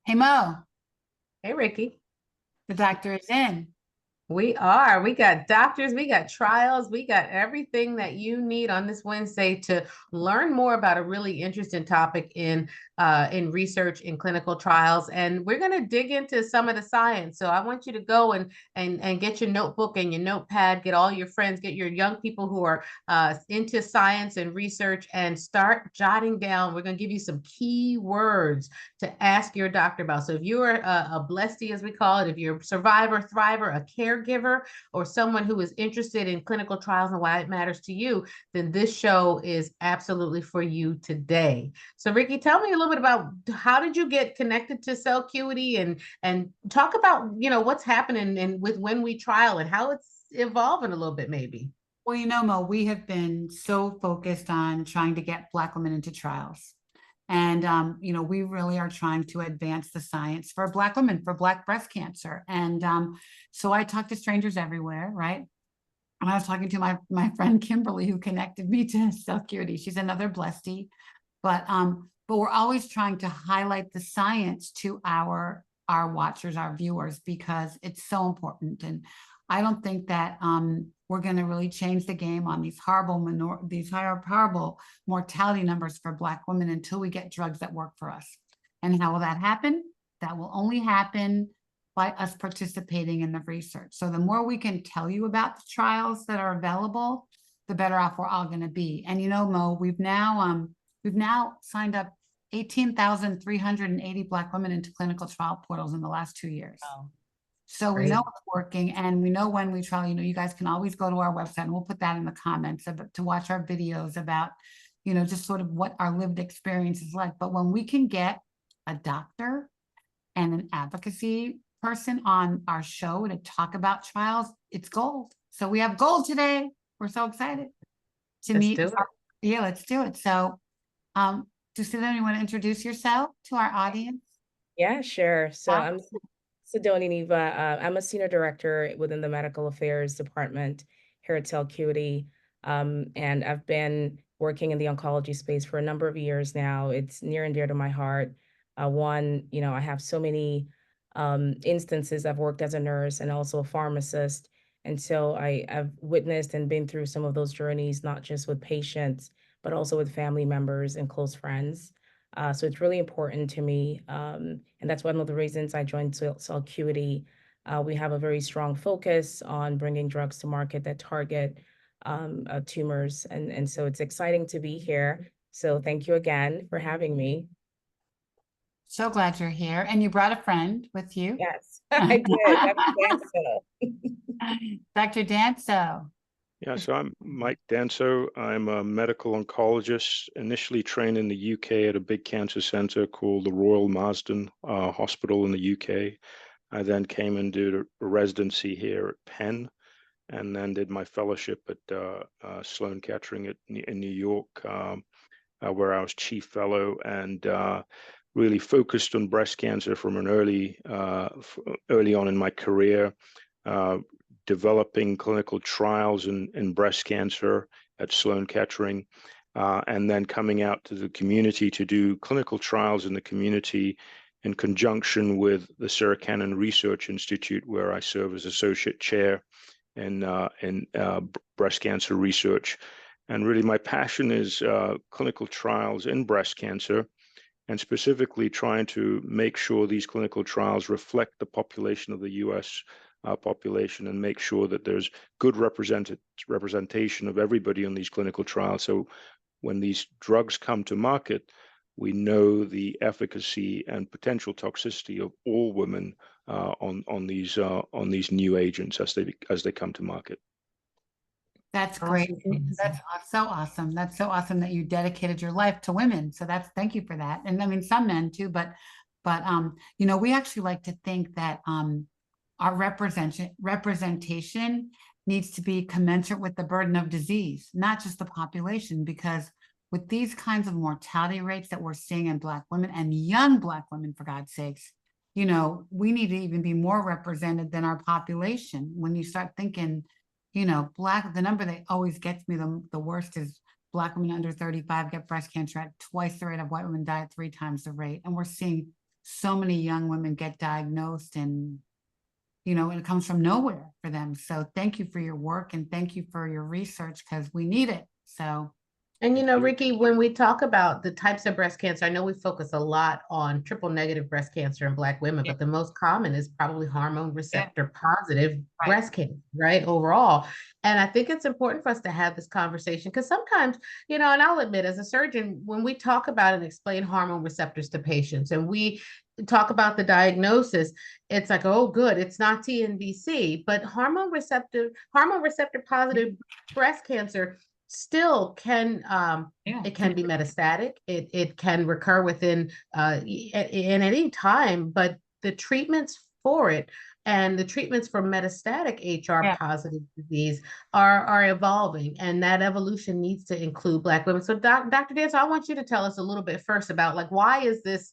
Hey Mo, Hey, Ricky. the doctor is in. We are. We got doctors, we got trials, we got everything that you need on this Wednesday to learn more about a really interesting topic in research in clinical trials. And we're going to dig into some of the science. So I want you to go and get your notebook and your notepad, get all your friends, get your young people who are into science and research, and start jotting down. We're going to give you some key words to ask your doctor about. So if you're a blessee, as we call it, if you're a survivor, thriver, a caregiver, or someone who is interested in clinical trials and why it matters to you, then this show is absolutely for you today. So Ricky, tell me a little bit about how did you get connected to Cellcuity, and talk about, what's happening and with when we trial and how it's evolving a little bit maybe. Well, Mo, we have been so focused on trying to get Black women into trials. And, we really are trying to advance the science for Black women, for Black breast cancer. And so I talk to strangers everywhere, right? And I was talking to my friend Kimberly, who connected me to Cellcuity. She's another blessee. But we're always trying to highlight the science to our watchers, our viewers, because it's so important. And I don't think that we're going to really change the game on these horrible mortality numbers for Black women until we get drugs that work for us. And how will that happen? That will only happen by us participating in the research. So the more we can tell you about the trials that are available, the better off we're all going to be. And Mo, we've now signed up 18,380 Black women into clinical trial portals in the last 2 years. Oh, So we great. know it's working, and we know when we trial, you guys can always go to our website, and we'll put that in the comments to watch our videos about, just sort of what our lived experience is like. But when we can get a doctor and an advocacy person on our show to talk about trials, it's gold. So we have gold today. We're so excited to Let's meet. do it. Yeah, let's do it. So, Susanna, you want to introduce yourself to our audience? Yeah, sure. So Yeah. I'm Sidoni Neva. I'm a senior director within the medical affairs department here at Celcuity. And I've been working in the oncology space for a number of years now. It's near and dear to my heart. One, I have so many instances. I've worked as a nurse and also a pharmacist. And so I've witnessed and been through some of those journeys, not just with patients, but also with family members and close friends. So it's really important to me. And that's one of the reasons I joined Celcuity. We have a very strong focus on bringing drugs to market that target tumors. And so it's exciting to be here. So thank you again for having me. So glad you're here. And you brought a friend with you. Yes, I did. Dr. Danso. Dr. Danso. Yeah, so I'm Mike Danso. I'm a medical oncologist, initially trained in the UK at a big cancer center called the Royal Marsden Hospital in the UK. I then came and did a residency here at Penn, and then did my fellowship at Sloan Kettering in New York, where I was chief fellow, and really focused on breast cancer from an early on in my career. Developing clinical trials in breast cancer at Sloan Kettering, and then coming out to the community to do clinical trials in the community in conjunction with the Sarah Cannon Research Institute, where I serve as associate chair in breast cancer research. And really my passion is clinical trials in breast cancer, and specifically trying to make sure these clinical trials reflect the population of the US population, and make sure that there's good representation of everybody on these clinical trials. So when these drugs come to market, we know the efficacy and potential toxicity of all women on these new agents as they come to market. That's great. Awesome. That's so awesome. That's so awesome that you dedicated your life to women. So thank you for that. And I mean, some men too, but we actually like to think that our representation needs to be commensurate with the burden of disease, not just the population, because with these kinds of mortality rates that we're seeing in Black women and young Black women, for God's sakes, we need to even be more represented than our population. When you start thinking, the number that always gets me the worst is Black women under 35 get breast cancer at twice the rate of white women, die at 3 times the rate. And we're seeing so many young women get diagnosed, and and it comes from nowhere for them. So thank you for your work, and thank you for your research, because we need it. So And Thank you. Ricky, when we talk about the types of breast cancer, I know we focus a lot on triple negative breast cancer in Black women, Yeah. but the most common is probably hormone receptor positive Right. breast cancer, right? Overall. And I think it's important for us to have this conversation because sometimes, and I'll admit, as a surgeon, when we talk about and explain hormone receptors to patients and we talk about the diagnosis, it's like, oh, good, it's not TNBC, but hormone receptor positive breast cancer still can it can be metastatic. It can recur within in any time, but the treatments for it and the treatments for metastatic HR positive disease are evolving, and that evolution needs to include Black women. So Dr. Dancer, I want you to tell us a little bit first about like why is this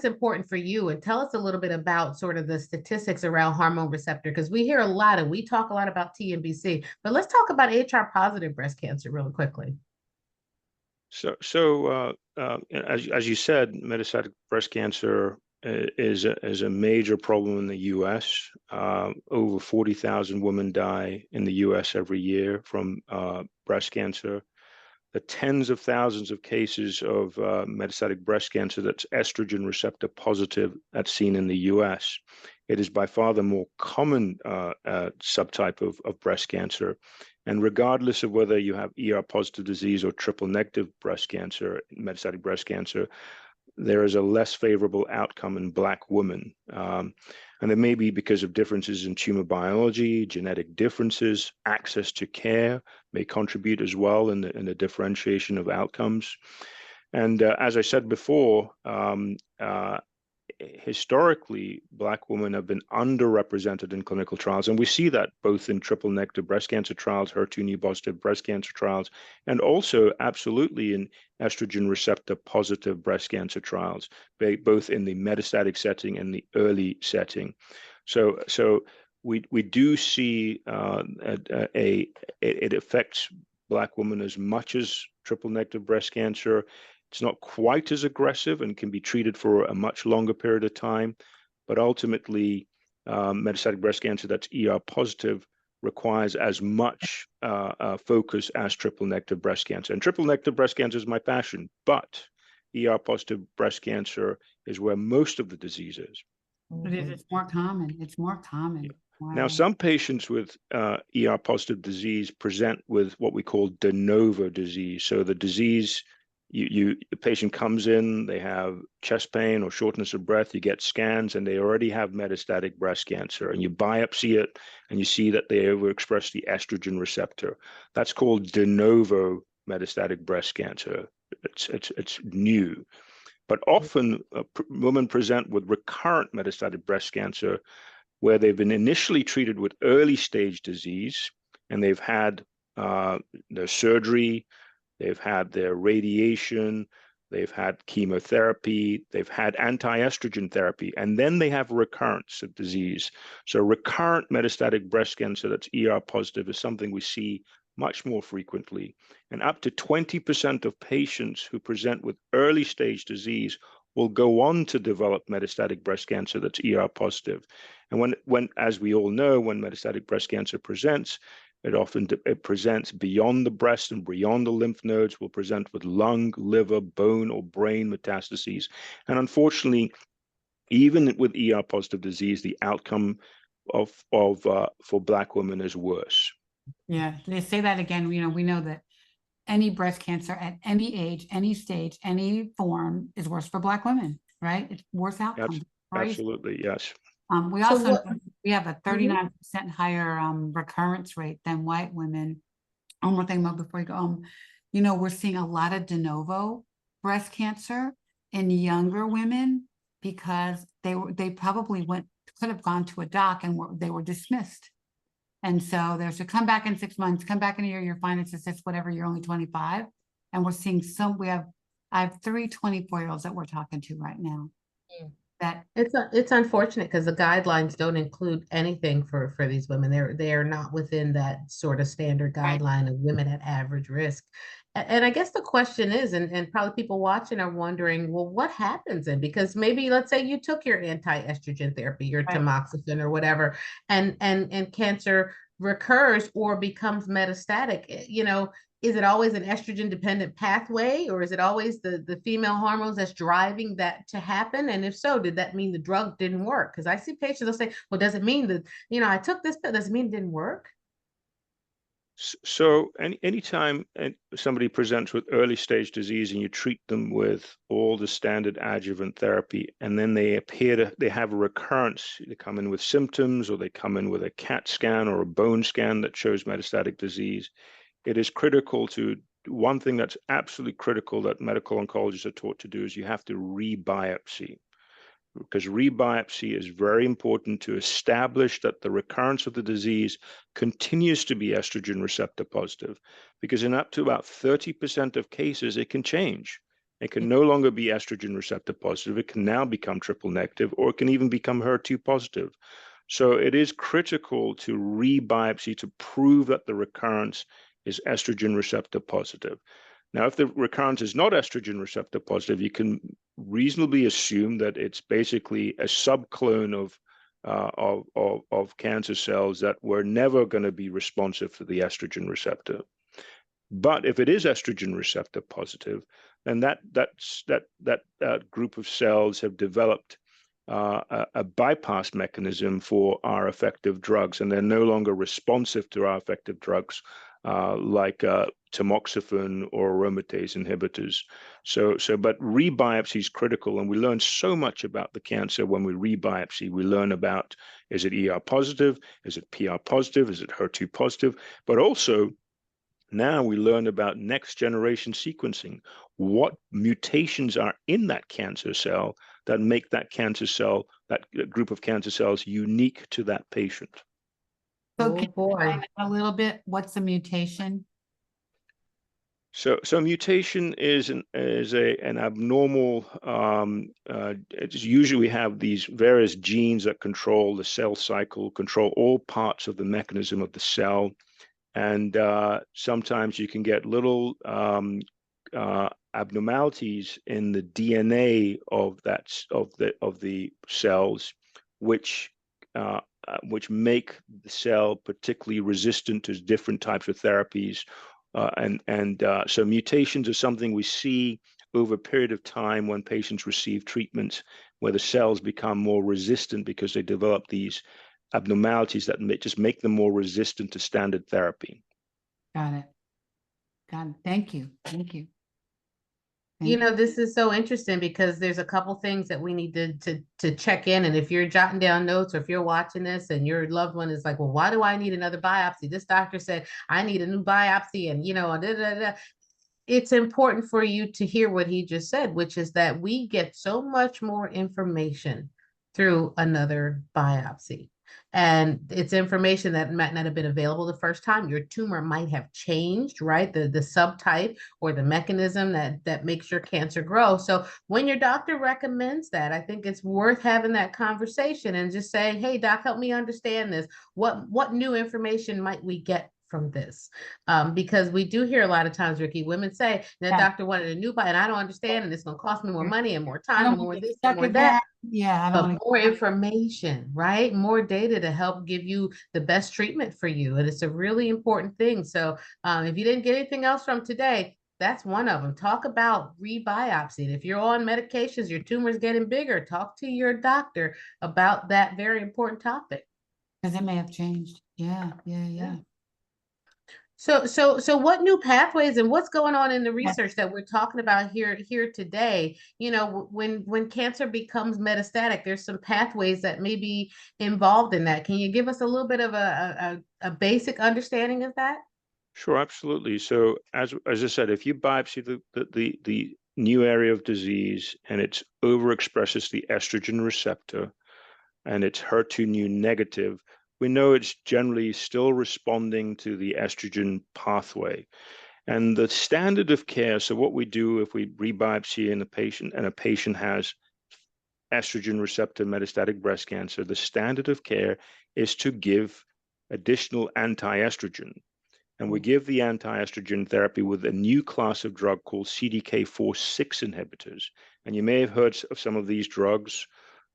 important for you, and tell us a little bit about sort of the statistics around hormone receptor, because we hear a lot and we talk a lot about TNBC, but let's talk about HR positive breast cancer really quickly. So as you said, metastatic breast cancer is a major problem in the U.S. Over 40,000 women die in the U.S. every year from breast cancer. The tens of thousands of cases of metastatic breast cancer that's estrogen receptor positive that's seen in the US. It is by far the more common subtype of breast cancer. And regardless of whether you have ER positive disease or triple negative breast cancer, metastatic breast cancer, there is a less favorable outcome in Black women. And it may be because of differences in tumor biology, genetic differences, access to care may contribute as well in the differentiation of outcomes. And as I said before, historically, Black women have been underrepresented in clinical trials. And we see that both in triple negative breast cancer trials, HER2 positive breast cancer trials, and also absolutely in estrogen receptor positive breast cancer trials, both in the metastatic setting and the early setting. So we do see it affects Black women as much as triple negative breast cancer. It's not quite as aggressive and can be treated for a much longer period of time, but ultimately metastatic breast cancer that's ER positive requires as much focus as triple negative breast cancer. And triple negative breast cancer is my passion, but ER positive breast cancer is where most of the disease is. It is. It's more common. It's more common. Wow. Now, some patients with ER positive disease present with what we call de novo disease. So the disease, the patient comes in, they have chest pain or shortness of breath, you get scans, and they already have metastatic breast cancer, and you biopsy it, and you see that they overexpress the estrogen receptor. That's called de novo metastatic breast cancer. It's new. But often women present with recurrent metastatic breast cancer, where they've been initially treated with early stage disease, and they've had their surgery, they've had their radiation, they've had chemotherapy, they've had anti-estrogen therapy, and then they have recurrence of disease. So recurrent metastatic breast cancer that's ER positive is something we see much more frequently. And up to 20% of patients who present with early stage disease will go on to develop metastatic breast cancer that's ER positive. And when, as we all know, when metastatic breast cancer presents, it presents beyond the breast and beyond the lymph nodes, will present with lung, liver, bone, or brain metastases. And unfortunately, even with ER positive disease, the outcome for Black women is worse. Yeah, they say that again. We know that any breast cancer at any age, any stage, any form is worse for Black women, right? It's worse outcomes. Absolutely, yes. We also we have a 39% higher recurrence rate than white women. One more thing about before you go, we're seeing a lot of de novo breast cancer in younger women because they probably could have gone to a doc and they were dismissed. And so there's a come back in 6 months, come back in a year, you're fine, it's a cyst, whatever, you're only 25. And we're seeing I have 3 24-year-olds that we're talking to right now that, It's unfortunate because the guidelines don't include anything for these women. They are not within that sort of standard right, guideline of women at average risk. And I guess the question is, and probably people watching are wondering, well, what happens then? Because maybe let's say you took your anti-estrogen therapy, your right. tamoxifen or whatever, and cancer recurs or becomes metastatic. Is it always an estrogen dependent pathway, or is it always the female hormones that's driving that to happen? And if so, did that mean the drug didn't work? Because I see patients, they'll say, well, does it mean that, I took this pill, does it mean it didn't work? So anytime somebody presents with early stage disease and you treat them with all the standard adjuvant therapy, and then they have a recurrence, they come in with symptoms, or they come in with a CAT scan or a bone scan that shows metastatic disease, it is critical to, one thing that's absolutely critical that medical oncologists are taught to do is you have to rebiopsy, because rebiopsy is very important to establish that the recurrence of the disease continues to be estrogen receptor positive, because in up to about 30% of cases, it can change. It can no longer be estrogen receptor positive. It can now become triple negative, or it can even become HER2 positive. So it is critical to rebiopsy to prove that the recurrence is estrogen receptor positive. Now, if the recurrence is not estrogen receptor positive, you can reasonably assume that it's basically a subclone of cancer cells that were never going to be responsive to the estrogen receptor. But if it is estrogen receptor positive, then that group of cells have developed a bypass mechanism for our effective drugs, and they're no longer responsive to our effective drugs like tamoxifen or aromatase inhibitors. But rebiopsy is critical, and we learn so much about the cancer when we rebiopsy. We learn about, is it ER positive? Is it PR positive? Is it HER2 positive? But also, now we learn about next generation sequencing. What mutations are in that cancer cell that make that cancer cell, that group of cancer cells, unique to that patient? So Oh can you boy. explain a little bit, what's a mutation? So mutation is an abnormal. It's usually we have these various genes that control the cell cycle, control all parts of the mechanism of the cell, and sometimes you can get little abnormalities in the DNA of the cells, which make the cell particularly resistant to different types of therapies. So mutations are something we see over a period of time when patients receive treatments where the cells become more resistant because they develop these abnormalities that just make them more resistant to standard therapy. Got it. Got it. Thank you. Thank you. This is so interesting because there's a couple things that we need to check in. And if you're jotting down notes, or if you're watching this and your loved one is like, well, why do I need another biopsy? This doctor said I need a new biopsy, and it's important for you to hear what he just said, which is that we get so much more information through another biopsy. And it's information that might not have been available the first time. Your tumor might have changed, right? The subtype or the mechanism that makes your cancer grow. So when your doctor recommends that, I think it's worth having that conversation and just saying, hey, doc, help me understand this. What new information might we get from this? Because we do hear a lot of times, Ricky, women say, the doctor wanted a new body and I don't understand, and it's going to cost me more money and more time and more this and more that. Yeah, I don't. But more information, right? More data to help give you the best treatment for you. And it's a really important thing. So if you didn't get anything else from today, that's one of them. Talk about rebiopsy. If you're on medications, your tumor's getting bigger, talk to your doctor about that very important topic. Because it may have changed. Yeah. So what new pathways and what's going on in the research that we're talking about here today? When cancer becomes metastatic, there's some pathways that may be involved in that. Can you give us a little bit of a basic understanding of that? Sure, absolutely. So as I said, if you biopsy the new area of disease and it overexpresses the estrogen receptor and it's HER2 new negative, we know it's generally still responding to the estrogen pathway. And the standard of care, so what we do if we rebiopsy in a patient and a patient has estrogen receptor metastatic breast cancer, the standard of care is to give additional anti-estrogen. And we give the anti-estrogen therapy with a new class of drug called CDK4/6 inhibitors. And you may have heard of some of these drugs.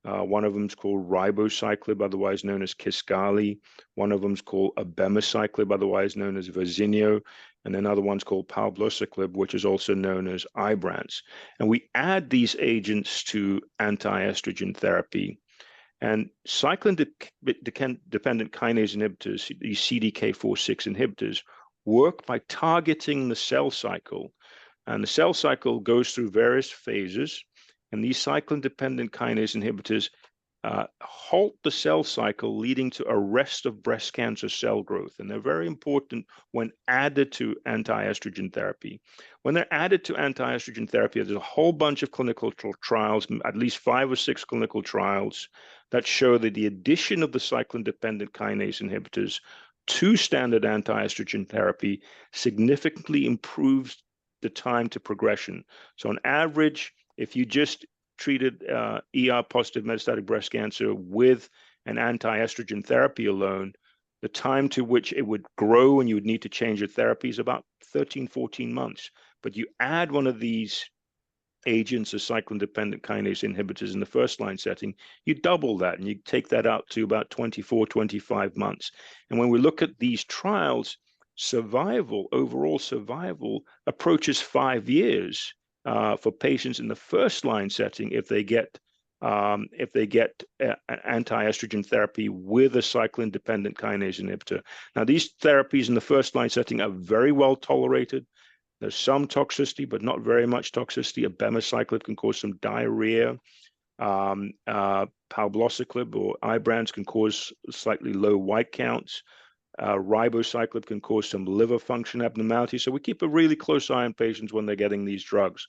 One of them is called ribociclib, otherwise known as Kisqali. One of them is called abemaciclib, otherwise known as Verzenio. And another one's called palbociclib, which is also known as Ibrance. And we add these agents to anti-estrogen therapy. And cyclin-dependent kinase inhibitors, these CDK4/6 inhibitors, work by targeting the cell cycle. And the cell cycle goes through various phases. And these cyclin-dependent kinase inhibitors halt the cell cycle, leading to arrest of breast cancer cell growth. And they're very important when added to anti-estrogen therapy. When they're added to anti-estrogen therapy, there's a whole bunch of clinical trials, at least 5 or 6 clinical trials, that show that the addition of the cyclin-dependent kinase inhibitors to standard anti-estrogen therapy significantly improves the time to progression. So on average, if you just treated ER-positive metastatic breast cancer with an anti-estrogen therapy alone, the time to which it would grow and you would need to change your therapy is about 13, 14 months. But you add one of these agents, the cyclin-dependent kinase inhibitors in the first-line setting, you double that and you take that out to about 24, 25 months. And when we look at these trials, overall survival approaches 5 years for patients in the first-line setting if they get anti-estrogen therapy with a cyclin-dependent kinase inhibitor. Now, these therapies in the first-line setting are very well tolerated. There's some toxicity, but not very much toxicity. Abemaciclib can cause some diarrhea. Palbociclib or Ibrance can cause slightly low white counts. Ribociclib can cause some liver function abnormalities. So we keep a really close eye on patients when they're getting these drugs.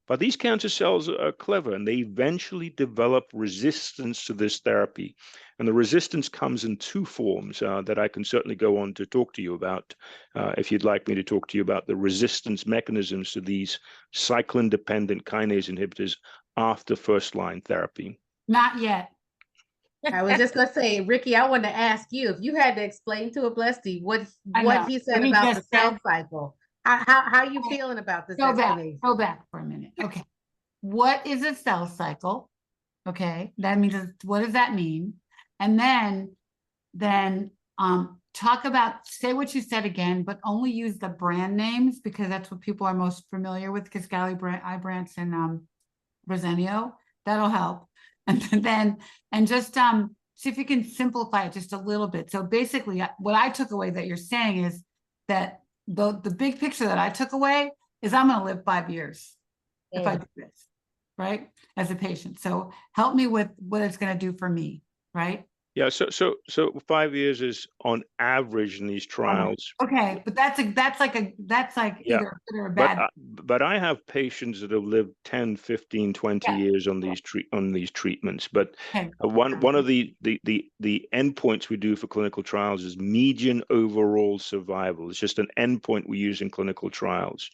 But these cancer cells are clever, and they eventually develop resistance to this therapy. And the resistance comes in 2 forms that I can certainly go on to talk to you about if you'd like me to talk to you about the resistance mechanisms to these cyclin-dependent kinase inhibitors after first-line therapy. Not yet. I was just gonna say, Ricky, I want to ask you if you had to explain to a blessee what he said about the cell cycle. How are you feeling about this explanation? Go back for a minute. Okay. What is a cell cycle? Okay. That means, what does that mean? And then talk about, say what you said again, but only use the brand names because that's what people are most familiar with, Kisqali, Ibrance, and Verzenio. That'll help. And then, just see if you can simplify it just a little bit. So basically, what I took away that you're saying is that the big picture that I took away is I'm going to live 5 years if I do this, right? As a patient. So help me with what it's going to do for me, right? Yeah, so 5 years is on average in these trials. Okay, but that's like Yeah, either good or bad. But I have patients that have lived 10, 15, 20 years on these treatments. But one of the endpoints we do for clinical trials is median overall survival. It's just an endpoint we use in clinical trials.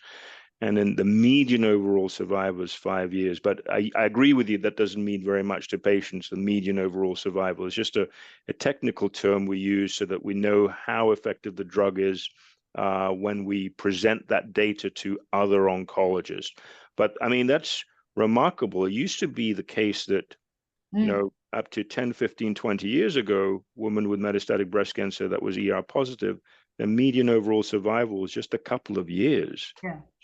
And then the median overall survival is 5 years. But I agree with you, that doesn't mean very much to patients. The median overall survival is just a technical term we use so that we know how effective the drug is when we present that data to other oncologists. But I mean, that's remarkable. It used to be the case that, you know, up to 10, 15, 20 years ago, women with metastatic breast cancer that was ER positive, the median overall survival was just a couple of years.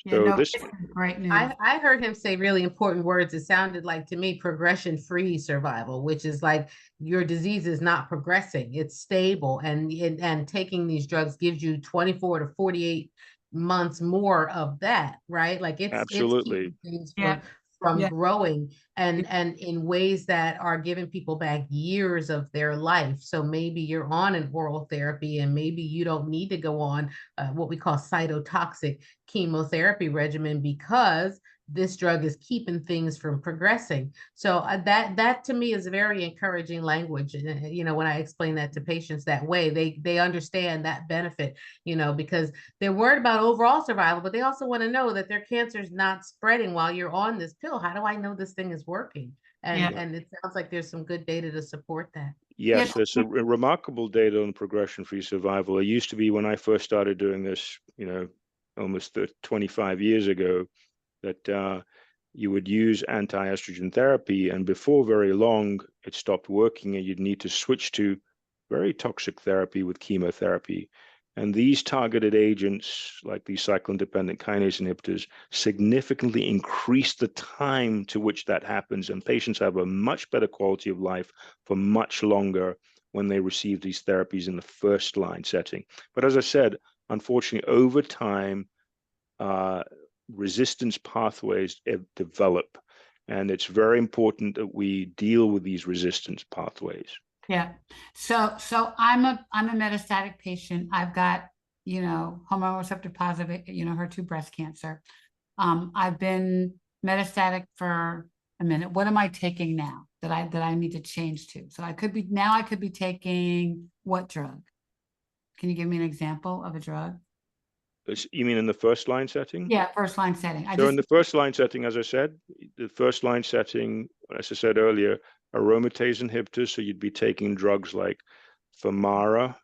So this is great news. I heard him say really important words. It sounded like to me progression-free survival, which is like your disease is not progressing, it's stable, and taking these drugs gives you 24 to 48 months more of that, right? Like it's absolutely keeping things from growing and in ways that are giving people back years of their life. So maybe you're on an oral therapy and maybe you don't need to go on what we call cytotoxic chemotherapy regimen because this drug is keeping things from progressing. So that to me is very encouraging language. You know, when I explain that to patients that way, they understand that benefit, you know, because they're worried about overall survival, but they also want to know that their cancer is not spreading while you're on this pill. How do I know this thing is working? Yeah. And it sounds like there's some good data to support that. Yes, there's a remarkable data on progression-free survival. It used to be when I first started doing this, almost 25 years ago, that you would use anti-estrogen therapy, and before very long, it stopped working, and you'd need to switch to very toxic therapy with chemotherapy. And these targeted agents, like these cyclin-dependent kinase inhibitors, significantly increase the time to which that happens, and patients have a much better quality of life for much longer when they receive these therapies in the first line setting. But as I said, unfortunately, over time, resistance pathways develop, and it's very important that we deal with these resistance pathways. Yeah. So I'm a metastatic patient. I've got, hormone receptor positive, HER2 breast cancer. I've been metastatic for a minute. What am I taking now that I need to change to? So I could be taking what drug? Can you give me an example of a drug? You mean in the first line setting? Yeah, first line setting. In the first line setting, as I said, the first line setting, as I said earlier, aromatase inhibitors. So you'd be taking drugs like Femara,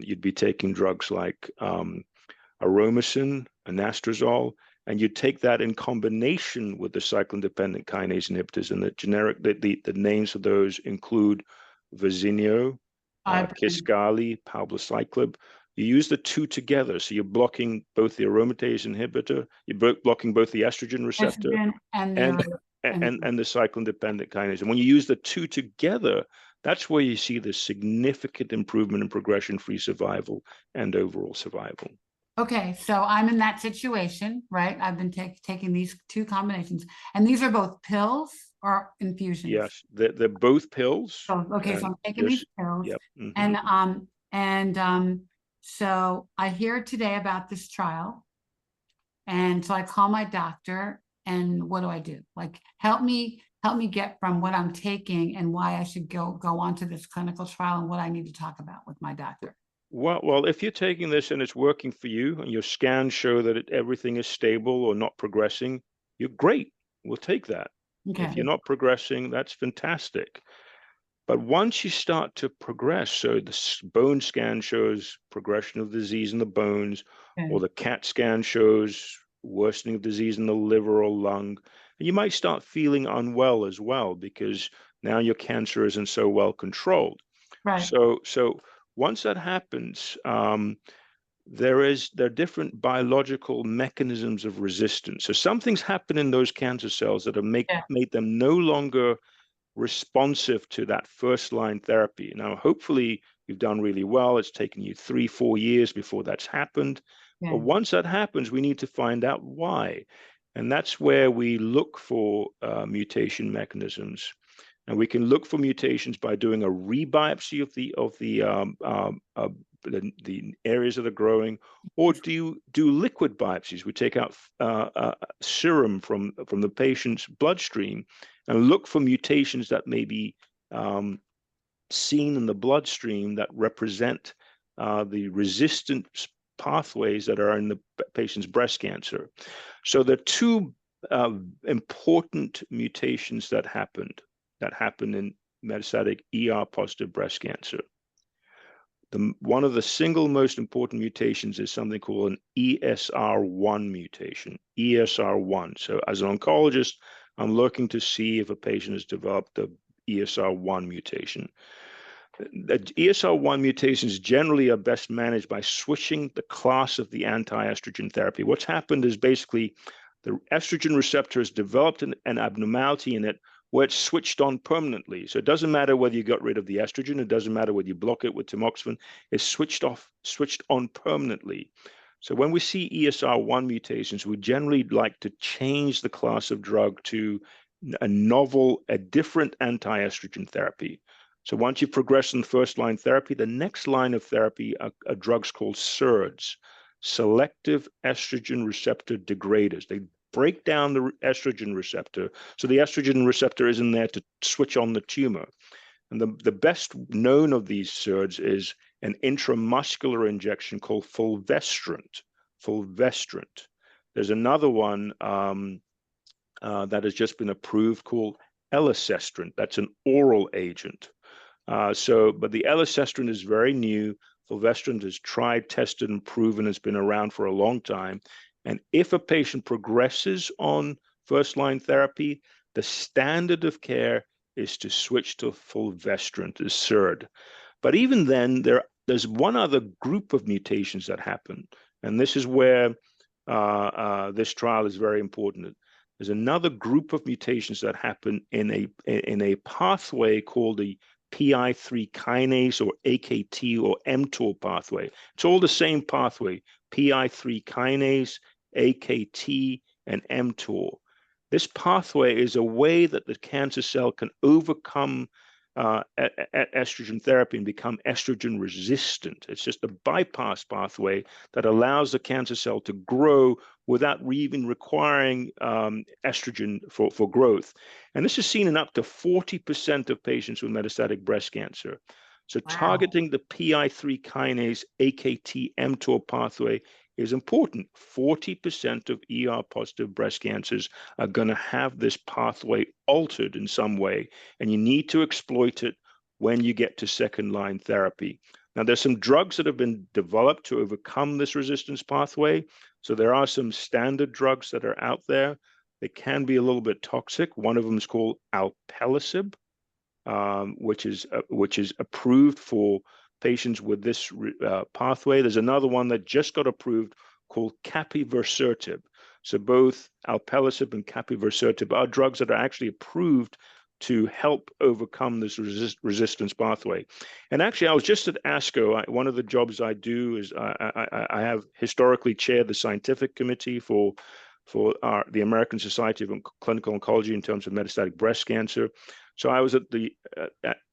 you'd be taking drugs like Aromacin, anastrozole, and you take that in combination with the cyclin-dependent kinase inhibitors. And the names of those include Verzenio, Kisqali, palbociclib. You use the two together, so you're blocking both the aromatase inhibitor, you're blocking both the estrogen receptor and the cyclin-dependent kinase. And when you use the two together, that's where you see the significant improvement in progression-free survival and overall survival. Okay, so I'm in that situation, right? I've been taking these two combinations, and these are both pills or infusions? Yes, they're both pills. Oh, okay, so I'm taking these pills. Yep. Mm-hmm. And so I hear today about this trial, and so I call my doctor, and what do I do? Like, help me get from what I'm taking and why I should go on to this clinical trial and what I need to talk about with my doctor. Well, if you're taking this and it's working for you, and your scans show that everything is stable or not progressing, you're great. We'll take that. Okay. If you're not progressing, that's fantastic. But once you start to progress, so the bone scan shows progression of disease in the bones, or the CAT scan shows worsening of disease in the liver or lung, and you might start feeling unwell as well because now your cancer isn't so well controlled. Right. So once that happens, there are different biological mechanisms of resistance. So something's happened in those cancer cells that have made them no longer responsive to that first line therapy. Now, hopefully you've done really well. It's taken you 3-4 years before that's happened. Yeah. But once that happens, we need to find out why. And that's where we look for mutation mechanisms. And we can look for mutations by doing a rebiopsy of the areas that are growing, or do liquid biopsies. We take out serum from the patient's bloodstream and look for mutations that may be seen in the bloodstream that represent the resistance pathways that are in the patient's breast cancer. So there are two important mutations that happen in metastatic ER-positive breast cancer. One of the single most important mutations is something called an ESR1 mutation, ESR1. So as an oncologist, I'm looking to see if a patient has developed the ESR1 mutation. The ESR1 mutations generally are best managed by switching the class of the anti-estrogen therapy. What's happened is basically the estrogen receptor has developed an abnormality in it where it's switched on permanently. So it doesn't matter whether you got rid of the estrogen, it doesn't matter whether you block it with tamoxifen, it's switched on permanently. So when we see ESR1 mutations, we generally like to change the class of drug to a different anti-estrogen therapy. So once you've progressed in first-line therapy, the next line of therapy are drugs called SERDs, selective estrogen receptor degraders. They break down the estrogen receptor, so the estrogen receptor isn't there to switch on the tumor. And the best known of these SERDs is an intramuscular injection called fulvestrant. There's another one that has just been approved called elacestrant. That's an oral agent. But the elacestrant is very new. Fulvestrant is tried, tested, and proven. It's been around for a long time. And if a patient progresses on first-line therapy, the standard of care is to switch to fulvestrant as SERD. But even then, there's one other group of mutations that happen. And this is where this trial is very important. There's another group of mutations that happen in a pathway called the PI3 kinase or AKT or mTOR pathway. It's all the same pathway, PI3 kinase, AKT, and mTOR. This pathway is a way that the cancer cell can overcome estrogen therapy and become estrogen resistant. It's just a bypass pathway that allows the cancer cell to grow without even requiring estrogen for growth. And this is seen in up to 40% of patients with metastatic breast cancer. So targeting the PI3 kinase AKT mTOR pathway is important. 40% of ER-positive breast cancers are going to have this pathway altered in some way, and you need to exploit it when you get to second-line therapy. Now, there's some drugs that have been developed to overcome this resistance pathway. So there are some standard drugs that are out there. They can be a little bit toxic. One of them is called alpelisib, which is approved for patients with this pathway. There's another one that just got approved called capivasertib. So both alpelisib and capivasertib are drugs that are actually approved to help overcome this resistance pathway. And actually, I was just at ASCO. One of the jobs I do is I have historically chaired the scientific committee for the American Society of Clinical Oncology in terms of metastatic breast cancer. So I was at the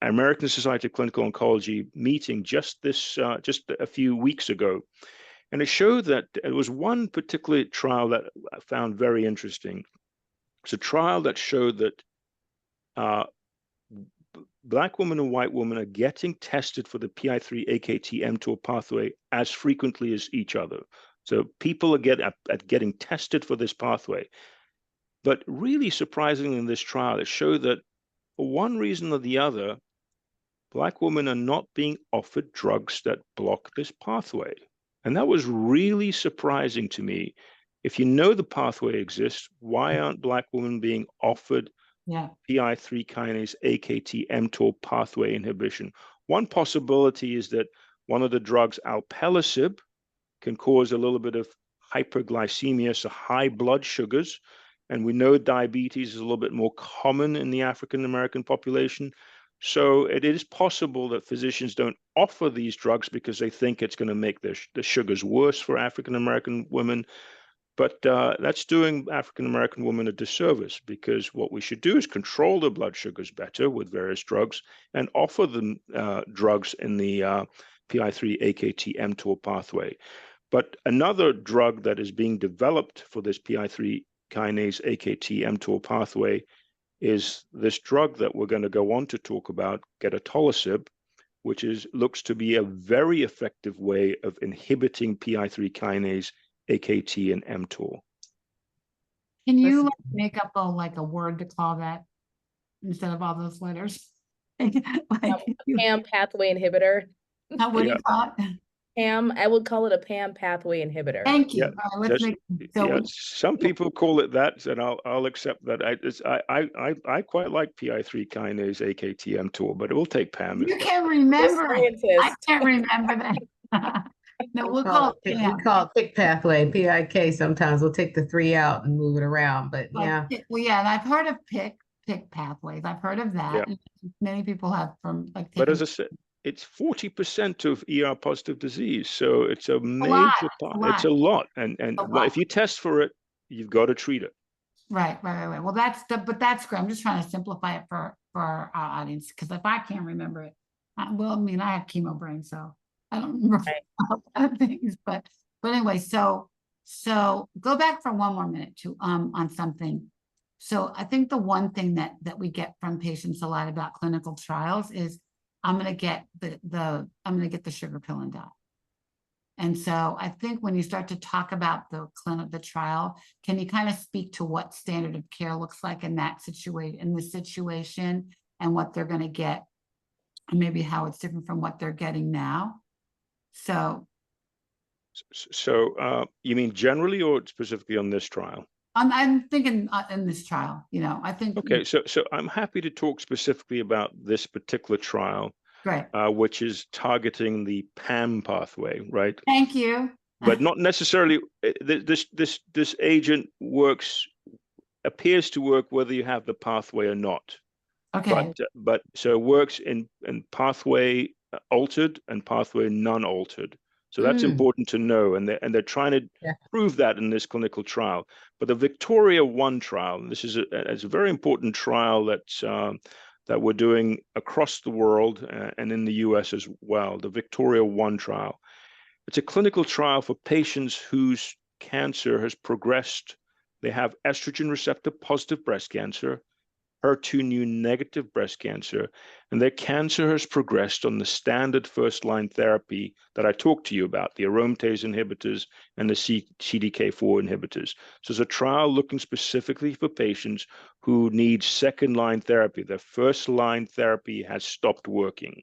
American Society of Clinical Oncology meeting just a few weeks ago, and it showed that there was one particular trial that I found very interesting. It's a trial that showed that Black women and white women are getting tested for the PI3 AKT mTOR pathway as frequently as each other. So people are getting tested for this pathway. But really surprisingly in this trial, it showed that for one reason or the other, Black women are not being offered drugs that block this pathway. And that was really surprising to me. If you know the pathway exists, why aren't Black women being offered PI3 kinase AKT mTOR pathway inhibition? One possibility is that one of the drugs, alpelisib, can cause a little bit of hyperglycemia, so high blood sugars. And we know diabetes is a little bit more common in the African American population. So it is possible that physicians don't offer these drugs because they think it's going to make the sugars worse for African American women. But that's doing African American women a disservice, because what we should do is control the blood sugars better with various drugs and offer them drugs in the PI3 AKT mTOR pathway. But another drug that is being developed for this PI3 kinase AKT mTOR pathway is this drug that we're going to go on to talk about, gedatolisib, which looks to be a very effective way of inhibiting PI3 kinase AKT and mTOR. Can you make up a word to call that instead of all those letters? PAM pathway inhibitor. What do you call it? PAM, I would call it a PAM pathway inhibitor. Thank you. All right, some people call it that, and I'll accept that. I quite like PI3 kinase AKT mTOR, but it will take PAM. You can't remember it. I can't remember that. No, we'll call it PAM. We call it PIK pathway, PIK. Sometimes we'll take the 3 out and move it around, but yeah. Well, yeah, and I've heard of PIK pathways. I've heard of that. Yeah. Many people have But as I said, it's 40% of ER-positive disease, so it's a major part. It's a lot, and if you test for it, you've got to treat it. Right. Well, that's great. I'm just trying to simplify it for our audience, because if I can't remember it, I have chemo brain, so I don't remember things. But anyway, so go back for one more minute to on something. So I think the one thing that we get from patients a lot about clinical trials is, I'm going to get the sugar pill and die. And so I think when you start to talk about the trial, can you kind of speak to what standard of care looks like in that situation, in this situation, and what they're going to get, and maybe how it's different from what they're getting now? So you mean generally or specifically on this trial? I'm thinking in this trial, I think. Okay, so I'm happy to talk specifically about this particular trial, Great. which is targeting the PAM pathway, right? Thank you. But not necessarily. This agent appears to work whether you have the pathway or not. Okay. But so it works in pathway altered and pathway non-altered. So that's important to know, and they're trying to prove that in this clinical trial. But the Victoria 1 trial, and this is a very important trial that we're doing across the world and in the US as well. The Victoria 1 trial. It's a clinical trial for patients whose cancer has progressed. They have estrogen receptor positive breast cancer, HER2 negative breast cancer, and their cancer has progressed on the standard first-line therapy that I talked to you about, the aromatase inhibitors and the CDK4 inhibitors. So it's a trial looking specifically for patients who need second-line therapy. Their first-line therapy has stopped working.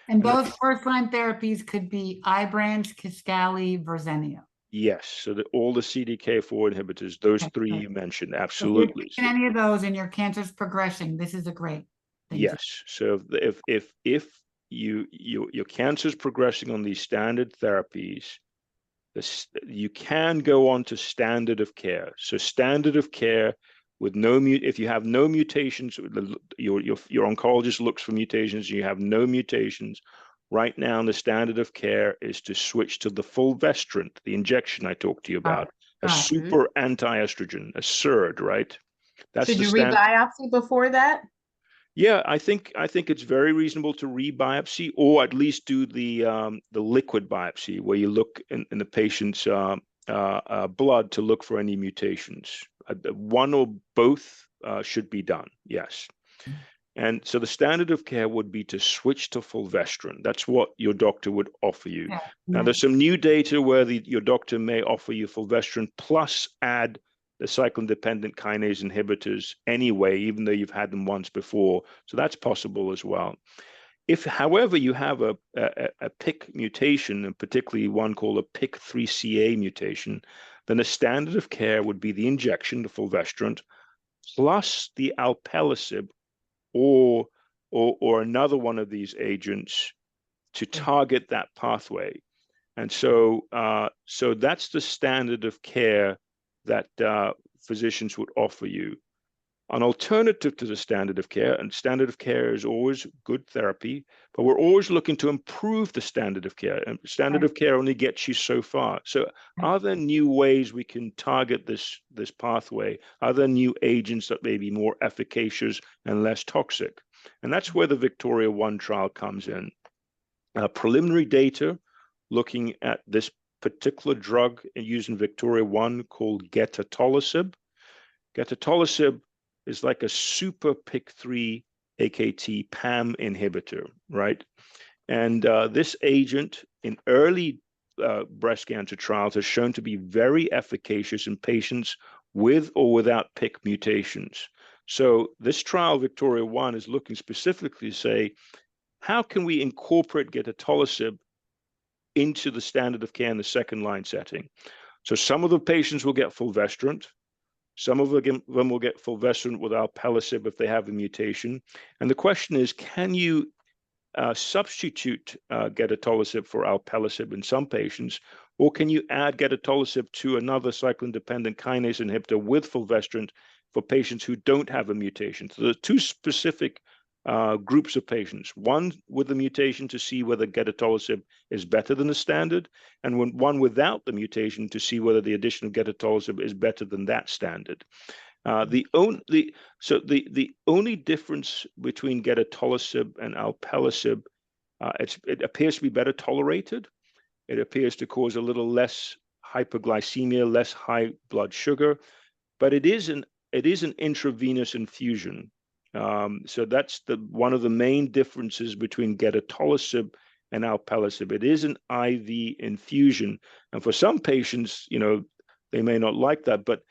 And those first-line therapies could be Ibrance, Kisqali, Verzenio. Yes, so all the CDK4 inhibitors, those three you mentioned, absolutely. So if any of those and your cancer's progressing, this is a great thing. Yes, so if your cancer is progressing on these standard therapies, you can go on to standard of care. So standard of care with if you have no mutations, your oncologist looks for mutations, you have no mutations. Right now, the standard of care is to switch to the fulvestrant, the injection I talked to you about, a super anti-estrogen, a SERD, right? Should you rebiopsy before that? Yeah, I think it's very reasonable to rebiopsy, or at least do the liquid biopsy, where you look in the patient's blood to look for any mutations. One or both should be done. Yes. And so the standard of care would be to switch to fulvestrant. That's what your doctor would offer you. Yeah. Now, there's some new data where your doctor may offer you fulvestrant plus add the cyclin-dependent kinase inhibitors anyway, even though you've had them once before. So that's possible as well. If, however, you have a PIK mutation, and particularly one called a PIK3CA mutation, then the standard of care would be the injection, the fulvestrant, plus the alpelisib, or another one of these agents to target that pathway. And so that's the standard of care that physicians would offer you. An alternative to the standard of care, and standard of care is always good therapy, but we're always looking to improve the standard of care, and standard of care only gets you so far. So are there new ways we can target this pathway? Are there new agents that may be more efficacious and less toxic? And that's where the Victoria 1 trial comes in. Preliminary data looking at this particular drug using Victoria 1 called gedatolisib. Gedatolisib is like a super PIK3 AKT PAM inhibitor, right? And this agent in early breast cancer trials has shown to be very efficacious in patients with or without PIK mutations. So this trial, Victoria 1, is looking specifically to say, how can we incorporate gedatolisib into the standard of care in the second line setting? So some of the patients will get fulvestrant. Some of them will get fulvestrant with alpelisib if they have a mutation. And the question is, can you substitute gedatolisib for alpelisib in some patients, or can you add gedatolisib to another cyclin-dependent kinase inhibitor with fulvestrant for patients who don't have a mutation? So there's two specific groups of patients, one with the mutation to see whether gedatolisib is better than the standard, and one without the mutation to see whether the addition of gedatolisib is better than that standard. The only difference between gedatolisib and alpelisib, it appears to be better tolerated. It appears to cause a little less hyperglycemia, less high blood sugar, but it is an intravenous infusion. So that's one of the main differences between gedatolisib and alpelisib. It is an IV infusion. And for some patients, they may not like that, but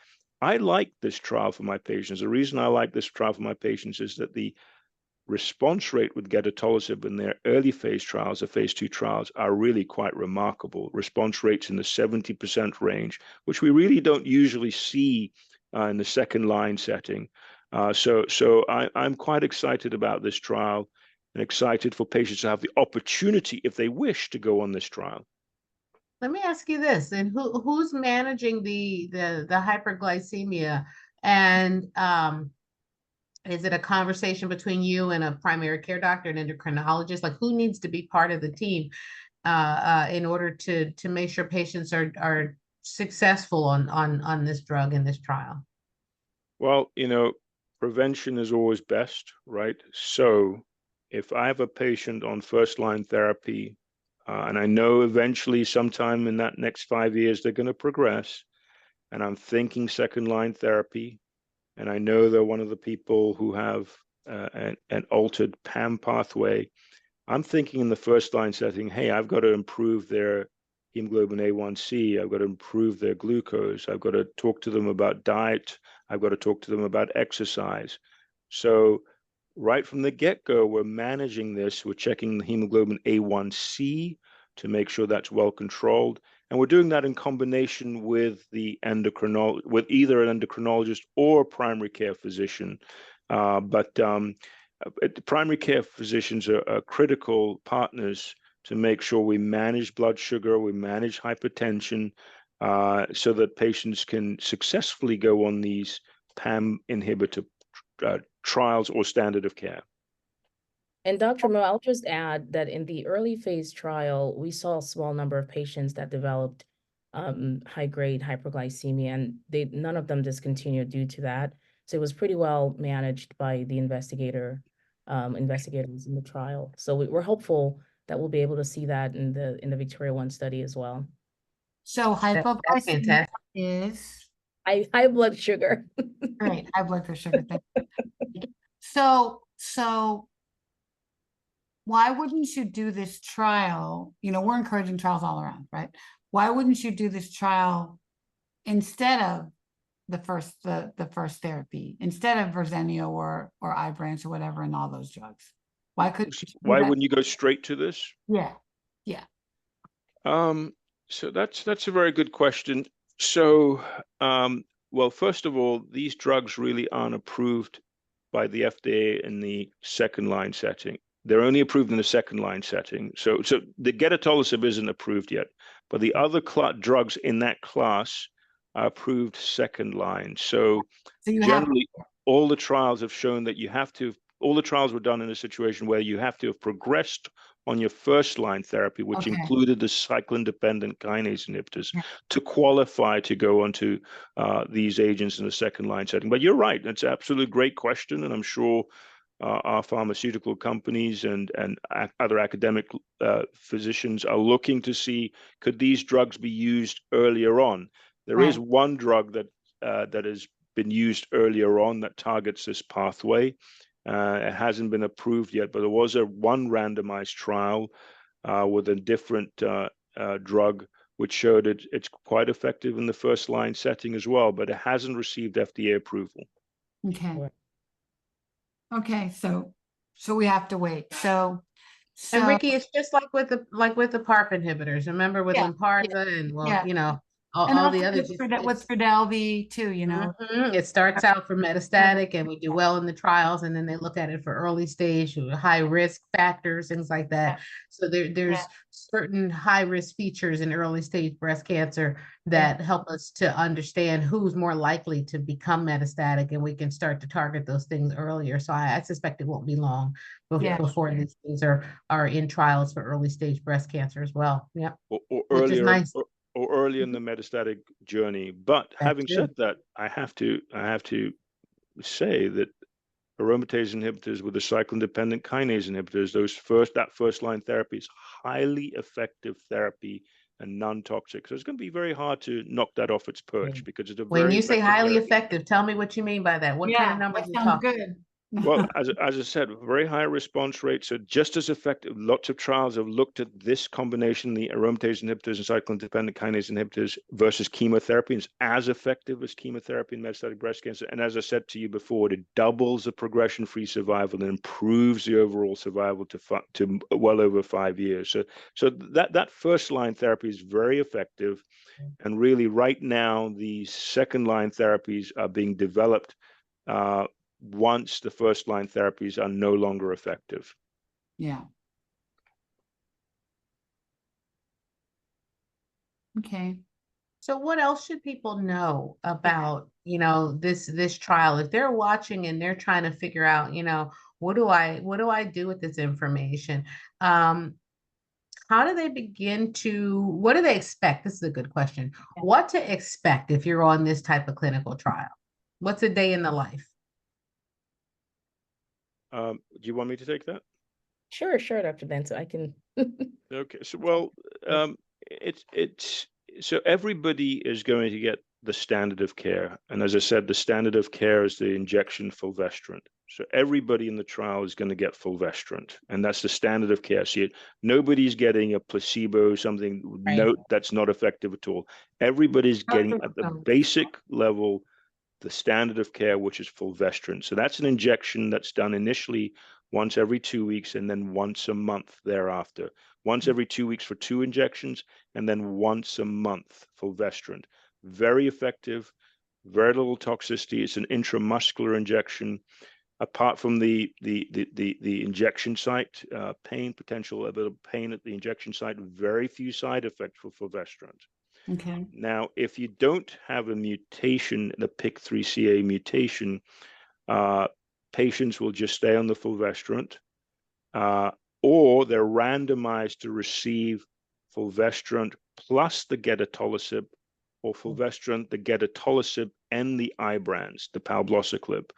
I like this trial for my patients. The reason I like this trial for my patients is that the response rate with gedatolisib in their early phase trials, the phase 2 trials, are really quite remarkable. Response rates in the 70% range, which we really don't usually see in the second line setting. So I'm quite excited about this trial and excited for patients to have the opportunity, if they wish, to go on this trial. Let me ask you this, and who's managing the hyperglycemia? And is it a conversation between you and a primary care doctor, an endocrinologist? Like, who needs to be part of the team in order to make sure patients are successful on this drug in this trial? Well, prevention is always best, right? So if I have a patient on first-line therapy, and I know eventually sometime in that next 5 years, they're going to progress, and I'm thinking second-line therapy, and I know they're one of the people who have an altered PAM pathway, I'm thinking in the first-line setting, hey, I've got to improve their hemoglobin A1C, I've got to improve their glucose, I've got to talk to them about diet, I've got to talk to them about exercise. So right from the get-go, we're managing this. We're checking the hemoglobin A1C to make sure that's well controlled. And we're doing that in combination with with either an endocrinologist or primary care physician. But primary care physicians are critical partners to make sure we manage blood sugar, we manage hypertension, so that patients can successfully go on these PAM inhibitor trials or standard of care. And Dr. Mo, I'll just add that in the early phase trial, we saw a small number of patients that developed high-grade hyperglycemia, and none of them discontinued due to that. So it was pretty well managed by the investigators in the trial. So we're hopeful that we'll be able to see that in the Victoria 1 study as well. So That's hypoglycemia fantastic. is High blood sugar. great. High blood sugar. So why wouldn't you do this trial? We're encouraging trials all around, right? Why wouldn't you do this trial instead of the first therapy, instead of Verzenio or Ibrance or whatever, and all those drugs? Why wouldn't you go straight to this? Yeah. So that's a very good question. So, well, first of all, these drugs really aren't approved by the FDA in the second line setting. They're only approved in the second line setting. So the gedatolisib isn't approved yet, but the other drugs in that class are approved second line. So generally, all the trials have shown that all the trials were done in a situation where you have to have progressed on your first line therapy, which included the cyclin-dependent kinase inhibitors, to qualify to go onto these agents in the second line setting. But you're right, it's an absolutely great question, and I'm sure our pharmaceutical companies and other academic physicians are looking to see, could these drugs be used earlier on? There is one drug that has been used earlier on that targets this pathway. It hasn't been approved yet, but there was one randomized trial with a different drug, which showed it's quite effective in the first line setting as well, but it hasn't received FDA approval. Okay, so we have to wait. So And Ricky, it's just like with the PARP inhibitors. Remember with Lynparza and all the others. With Trodelvy too, It starts out for metastatic, and we do well in the trials, and then they look at it for early stage, high risk factors, things like that. So there's certain high risk features in early stage breast cancer that help us to understand who's more likely to become metastatic, and we can start to target those things earlier. So I suspect it won't be long before these things are in trials for early stage breast cancer as well. Yep. Or earlier, nice. Or early in the metastatic journey. But having said that, I have to say that aromatase inhibitors with the cyclin-dependent kinase inhibitors, that first line therapy is highly effective therapy and non-toxic. So it's going to be very hard to knock that off its perch, because it's when you say highly effective, tell me what you mean by that. What kind of numbers are you talking? Good. Well, as I said, very high response rate. So just as effective. Lots of trials have looked at this combination, the aromatase inhibitors and cyclin-dependent kinase inhibitors versus chemotherapy. It's as effective as chemotherapy in metastatic breast cancer. And as I said to you before, it doubles the progression-free survival and improves the overall survival to well over 5 years. So that first-line therapy is very effective. And really, right now, the second-line therapies are being developed once the first-line therapies are no longer effective. Yeah. Okay. So what else should people know about, this trial? If they're watching and they're trying to figure out, what do I do with this information? How do they what do they expect? This is a good question. What to expect if you're on this type of clinical trial? What's a day in the life? Do you want me to take that? Sure, Dr. Ben, so I can. Okay, so well, so everybody is going to get the standard of care, and as I said, the standard of care is the injection fulvestrant. So everybody in the trial is going to get fulvestrant, and that's the standard of care. See, nobody's getting a placebo, something that's not effective at all. Everybody's getting at the basic level the standard of care, which is fulvestrant. So that's an injection that's done initially once every 2 weeks and then once a month thereafter. Once every 2 weeks for 2 injections and then once a month fulvestrant. Very effective, very little toxicity. It's an intramuscular injection. Apart from the injection site, potential a bit of pain at the injection site, very few side effects for fulvestrant. Okay. Now, if you don't have a mutation, the PIK3CA mutation, patients will just stay on the fulvestrant, or they're randomized to receive fulvestrant plus the gedatolisib, or fulvestrant, the gedatolisib, and the Ibrance, the palbociclib.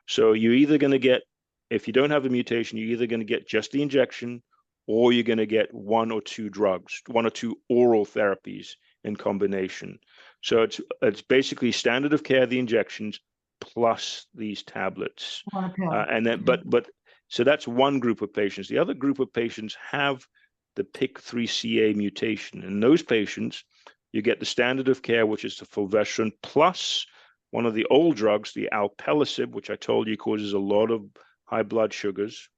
So you're either going to get, if you don't have a mutation, you're either going to get just the injection, or you're going to get 1 or 2 drugs, 1 or 2 oral therapies in combination. So it's basically standard of care, the injections plus these tablets. And then, but so that's one group of patients. The other group of patients have the PIK3CA mutation. In those patients, you get the standard of care, which is the fulvestrant plus one of the old drugs, the alpelisib, which I told you causes a lot of high blood sugars,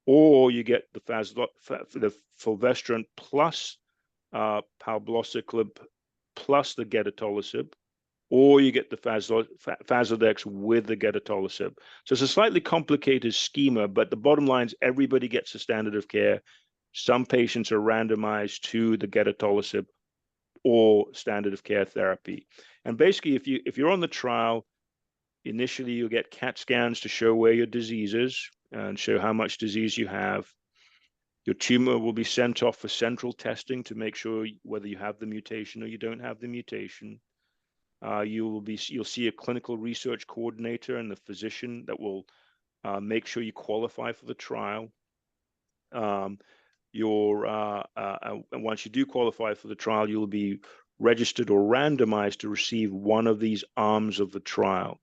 or you get the fulvestrant plus palbociclib plus the gedatolisib, or you get the Faslodex with the gedatolisib. So it's a slightly complicated schema, but the bottom line is everybody gets the standard of care. Some patients are randomized to the gedatolisib or standard of care therapy. And basically, if you're on the trial, initially you'll get CAT scans to show where your disease is and show how much disease you have. Your tumor will be sent off for central testing to make sure whether you have the mutation or you don't have the mutation. You'll see a clinical research coordinator and the physician that will make sure you qualify for the trial. And once you do qualify for the trial, you'll be registered or randomized to receive one of these arms of the trial.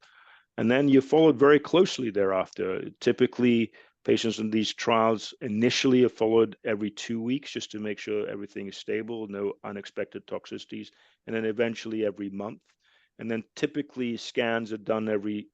And then you're followed very closely thereafter. Typically, patients in these trials initially are followed every 2 weeks just to make sure everything is stable, no unexpected toxicities, and then eventually every month. And then typically scans are done every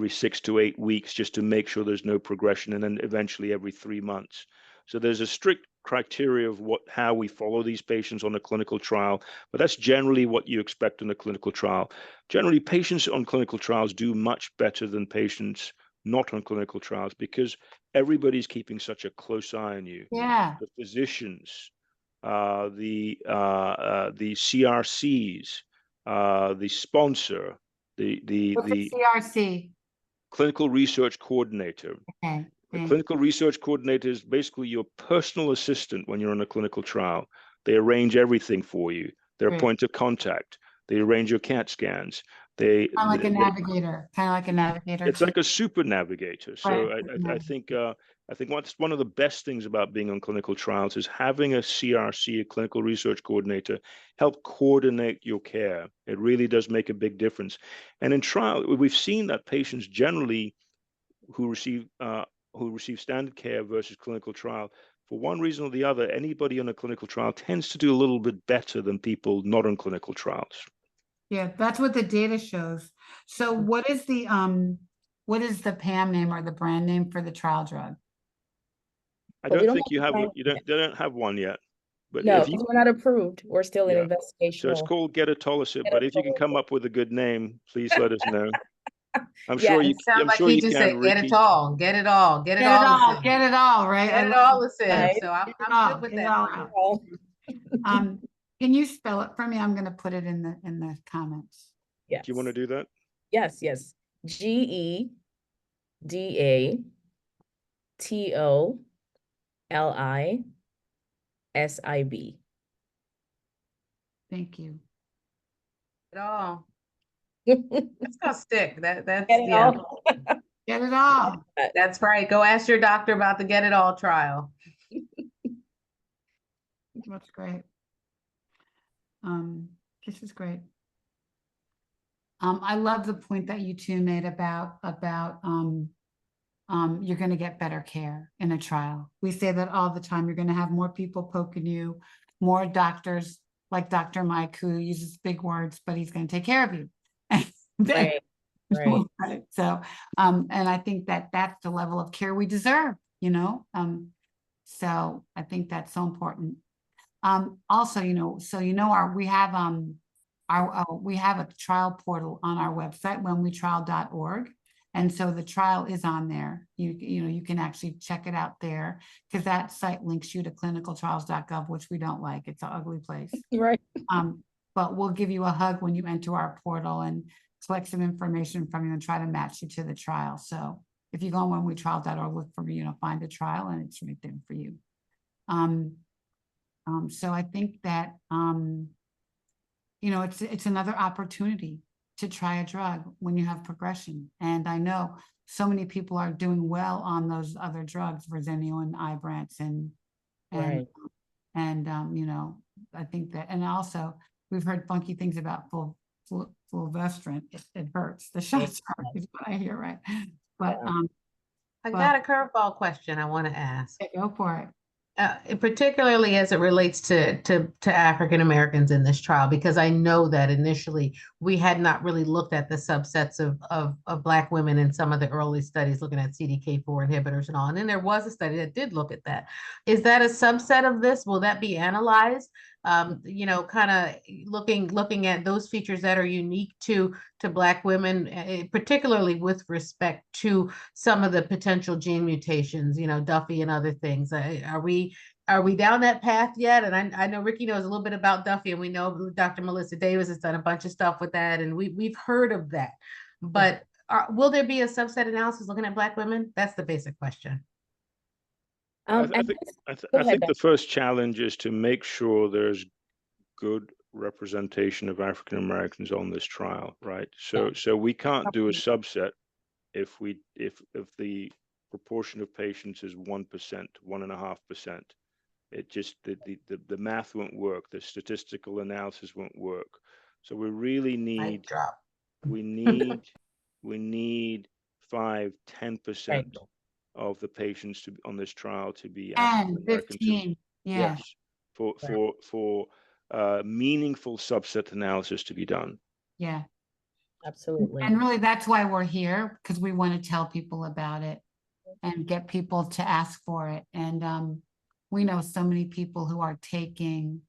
6 to 8 weeks just to make sure there's no progression, and then eventually every 3 months. So there's a strict criteria of how we follow these patients on a clinical trial, but that's generally what you expect in a clinical trial. Generally, patients on clinical trials do much better than patients not on clinical trials because everybody's keeping such a close eye on you. Yeah. The physicians, the CRCs, the sponsor, the CRC. clinical research coordinator. Okay. The clinical research coordinator is basically your personal assistant when you're on a clinical trial. They arrange everything for you. They're a point of contact. They arrange your CAT scans. Kind of like a navigator. It's like a super navigator. So I think what's one of the best things about being on clinical trials is having a CRC, a clinical research coordinator, help coordinate your care. It really does make a big difference. And in trial, we've seen that patients generally who receive standard care versus clinical trial, for one reason or the other, anybody on a clinical trial tends to do a little bit better than people not on clinical trials. Yeah, that's what the data shows. So what is the PAM name or the brand name for the trial drug? I But we don't don't think you have have to they don't have one yet. But No, if you because we're not approved. We're still in Yeah. So it's investigational. called gedatolisib, but if you can come up with a good name, please let us know. I'm Yeah, sure It you sounds like he just can, said, get it Ricky. all, get it all, get it Get it all. all, get it all, right? Get I it love all, Sim. Right. So I'm Get it good all, with get it that. all for out. you. Can you spell it for me? I'm gonna put it in the comments. Yes. Do you want to do that? Yes, yes. GEDATOLISIB. Thank you. Get it all. That's gonna stick. That's Get it yeah. all. Get it all. That's right. Go ask your doctor about the Get It All trial. That's great. This is great. I love the point that you two made about you're going to get better care in a trial. We say that all the time. You're going to have more people poking you, more doctors like Dr. Mike, who uses big words, but he's going to take care of you. Right. Right. Right. So, and I think that that's the level of care we deserve, you know? So I think that's so important. Also, you know, so, you know, we have a trial portal on our website, whenwetrial.org. And so the trial is on there. You know, you can actually check it out there, because that site links you to clinicaltrials.gov, which we don't like. It's an ugly place. Right. But we'll give you a hug when you enter our portal and collect some information from you and try to match you to the trial. So if you go on whenwetrial.org, look for, you know, find a trial, and it's right there for you. So I think that, you know, it's another opportunity to try a drug when you have progression. And I know so many people are doing well on those other drugs, Verzenio and Ibrance, and Right. you know, I think that, and also we've heard funky things about fulvestrant. It hurts. The shots hurt is what I hear, right? But I got a curveball question I want to ask. go for it. Particularly as it relates to African Americans in this trial, because I know that initially we had not really looked at the subsets of Black women in some of the early studies looking at CDK4 inhibitors and all. And then there was a study that did look at that. Is that a subset of this? Will that be analyzed? You know, kind of looking at those features that are unique to Black women, particularly with respect to some of the potential gene mutations, you know, Duffy and other things. Are we down that path yet? And I know Ricky knows a little bit about Duffy, and we know Dr. Melissa Davis has done a bunch of stuff with that, and we've heard of that. But will there be a subset analysis looking at Black women? That's the basic question. I think the first challenge is to make sure there's good representation of African Americans on this trial, right? So we can't do a subset if the proportion of patients is 1%, 1.5%. It just the math won't work. The statistical analysis won't work. So we really need we need 5-10% of the patients on this trial to be African American. 15, yeah. Yes, for meaningful subset analysis to be done. Yeah, absolutely. And really, that's why we're here, because we want to tell people about it and get people to ask for it. And we know so many people who are taking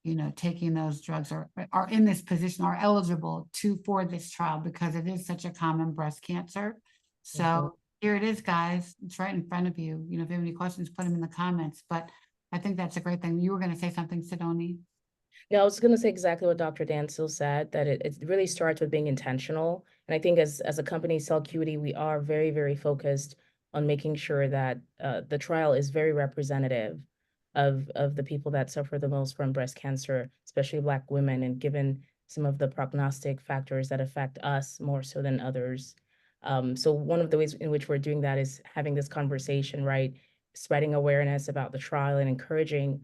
those drugs, or are in this position, are eligible for this trial, because it is such a common breast cancer. So here it is, guys. It's right in front of you. You know, if you have any questions, put them in the comments. But I think that's a great thing. You were going to say something, Sidoni? No, I was going to say exactly what Dr. Dansil said, that it really starts with being intentional. And I think as a company, Celcuity, we are very, very focused on making sure that the trial is very representative of the people that suffer the most from breast cancer, especially Black women, and given some of the prognostic factors that affect us more so than others. So one of the ways in which we're doing that is having this conversation, right? Spreading awareness about the trial and encouraging